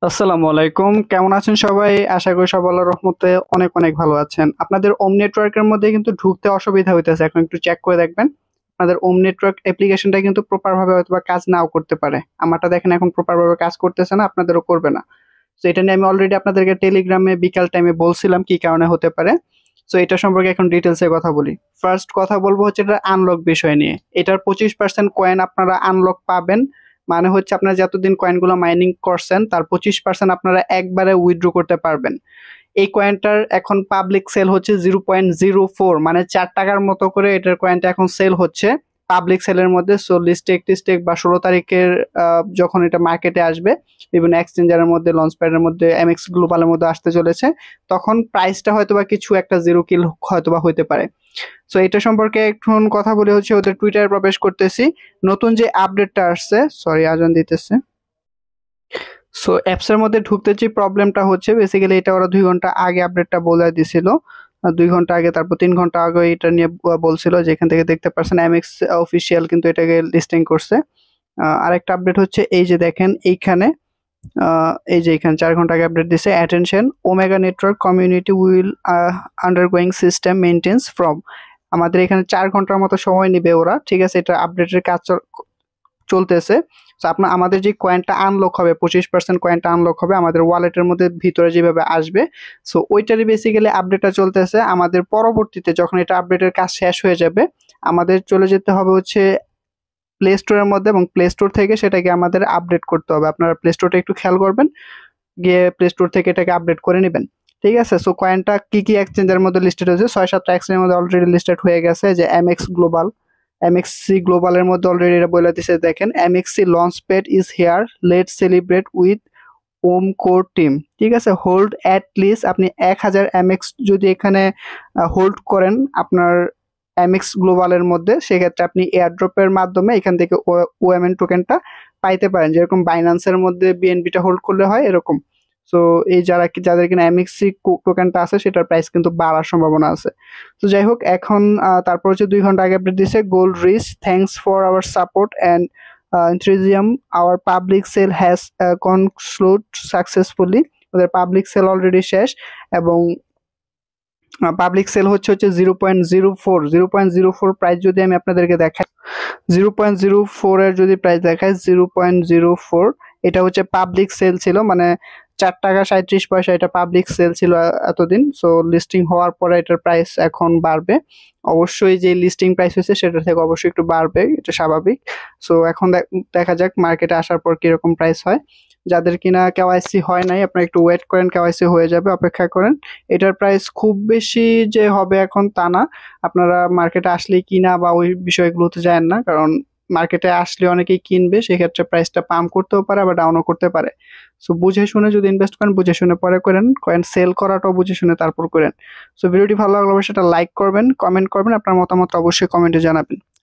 আসসালামু আলাইকুম, কেমন আছেন সবাই? আশা করি সবাই আল্লাহর রহমতে অনেক অনেক ভালো আছেন। আপনাদের ওম নেটওয়ার্কের মধ্যে কিন্তু ঢুকতে অসুবিধা হইতেছে, এখন একটু চেক করে দেখবেন। আপনাদের ওম নেটওয়ার্ক অ্যাপ্লিকেশনটা কিন্তু প্রপার ভাবে হয়তোবা কাজ নাও করতে পারে। আমারটা দেখেন এখন প্রপার ভাবে কাজ করতেছে না, আপনাদেরও করবে না। তো এটা নিয়ে আমি অলরেডি আপনাদেরকে টেলিগ্রামে বিকাল টাইমে বলছিলাম কি কারণে হতে পারে। তো এটা সম্পর্কে এখন ডিটেলসে কথা বলি। ফার্স্ট কথা বলবো হচ্ছে এটা আনলক বিষয় নিয়ে। এটার 25% কয়েন আপনারা আনলক পাবেন। মানে হচ্ছে আপনারা যতদিন কয়েনগুলো মাইনিং করছেন তার 25% আপনারা একবারে উইথড্র করতে পারবেন। এই কয়েনটার এখন পাবলিক সেল হচ্ছে 0.04, মানে 4 টাকার মতো করে এটার কয়েনটা এখন সেল হচ্ছে পাবলিক সেলের মধ্যে। সো লিস্টেক টিস্টেক বা 16 তারিখের যখন এটা মার্কেটে আসবে, বিভিন্ন এক্সচেঞ্জারের মধ্যে, লঞ্চ প্যাডের মধ্যে, এমএক্স গ্লোবালের মধ্যে আসতে চলেছে, তখন প্রাইসটা হয়তোবা কিছু একটা জিরো কিল হয়তোবা হইতে পারে। সো এটা সম্পর্কে এখন কথা বলে হচ্ছে ওদের টুইটারে প্রবেশ করতেছি। নতুন যে আপডেটটা আসছে, সরি আজান দিতেছে। সো অ্যাপসের মধ্যে ঢুকতে যে প্রবলেমটা হচ্ছে, বেসিক্যালি এটা ওরা 2 ঘন্টা আগে আপডেটটা বলে দিছিল। 2 ঘন্টা আগে, তারপর 3 ঘন্টা আগে এটা নিয়ে বলছিল, যেখান থেকে দেখতে পারছেন এমএক্স অফিসিয়াল কিন্তু এটাকে লিস্টিং করছে। আরেকটা আপডেট হচ্ছে এই যে দেখেন এইখানে, এই যে এখানে 4 ঘন্টা আগে আপডেট দিছে। Attention, omega network community will undergoing system maintenance from. আমাদের এখানে 4 ঘন্টার মতো সময় নেবে ওরা, ঠিক আছে? এটা আপডেটের কাজ চলতেছে। তো আমাদের যে কয়েনটা আনলক হবে, 25% কয়েনটা আনলক হবে আমাদের ওয়ালেটের মধ্যে ভিতরে যেভাবে আসবে। সো ওইটারই বেসিক্যালি আপডেটটা চলতেছে। আমাদের পরবর্তীতে যখন এটা আপডেটের কাজ শেষ হয়ে যাবে, আমাদের চলে যেতে হবে হচ্ছে প্লে স্টোরের মধ্যে, এবং প্লে স্টোর থেকে সেটাকে আমাদের আপডেট করতে হবে। আপনারা প্লে স্টোরটা একটু খেয়াল করবেন, গিয়ে প্লে স্টোর থেকে এটাকে আপডেট করে নেবেন। ঠিক আছে? সো কয়েনটা কি কি এক্সচেঞ্জের মধ্যে লিস্টেড হয়েছে, 6-7টা এক্সচেঞ্জের মধ্যে অলরেডি লিস্টেড হয়ে গেছে। যে এমএক্স গ্লোবাল, এমএক্সসি গ্লোবালের মধ্যে অলরেডি এটা বলে দিছে, দেখেন MXC launch pad is here, let's celebrate with our core team. ঠিক আছে? হোল্ড অ্যাট লিস্ট, আপনি 1000 এমএক্স যদি এখানে হোল্ড করেন আপনার এমএক্স গ্লোবালের মধ্যে, সেক্ষেত্রে আপনি এয়ারড্রপের মাধ্যমে এখান থেকে ওএমএন টোকেনটা পাইতে পারেন, যেরকম বাইন্যান্সের মধ্যে বিএনবিটা হোল্ড করলে হয় এরকম। সো এই যাদের কিনা এমএক্সি টোকেনটা আছে সেটার প্রাইস কিন্তু বাড়ার সম্ভাবনা আছে। তো যাই হোক, এখন তারপর হচ্ছে 2 ঘন্টা আগে আপডেট দিছে, Gold Rich, thanks for our support and enthusiasm, our public sale has concluded successfully। ওদের পাবলিক সেল অলরেডি শেষ, এবং পাবলিক সেল হচ্ছে 0.04 প্রাইস যদি আমি আপনাদেরকে দেখাই, 0.04 এর যদি প্রাইস দেখায় 0.04, এটা হচ্ছে পাবলিক সেল ছিল, মানে 4 টাকা 37 পয়সা এটা পাবলিক সেল ছিল এতদিন। সো লিস্টিং হওয়ার পরে এটার প্রাইস এখন বাড়বে। অবশ্যই যে লিস্টিং প্রাইস হয়েছে সেটা থেকে অবশ্যই একটু বাড়বে, এটা স্বাভাবিক। সো এখন দেখা যাক মার্কেটে আসার পর কিরকম প্রাইস হয়। যাদের কিনা কেওয়াইসি হয় নাই, আপনারা একটু ওয়েট করেন, কেওয়াইসি হয়ে যাবে, অপেক্ষা করেন। এটার প্রাইস খুব বেশি যে হবে এখন তা না। আপনারা মার্কেটে আসলেই কিনা বা ওই বিষয়গুলোতে যায়েন না, কারণ মার্কেটে আসলে অনেকেই কিনবে, সেক্ষেত্রে প্রাইসটা পাম্প করতেও পারে বা ডাউনও করতে পারে। সো বুঝে শুনে যদি ইনভেস্ট করেন, বুঝে শুনে পরে করেন, কয়েন সেল করাটাও বুঝে শুনে তারপর করেন। সো ভিডিওটি ভালো লাগলে অবশ্যই সেটা লাইক করবেন, কমেন্ট করবেন, আপনার মতামত অবশ্যই কমেন্টে জানাবেন।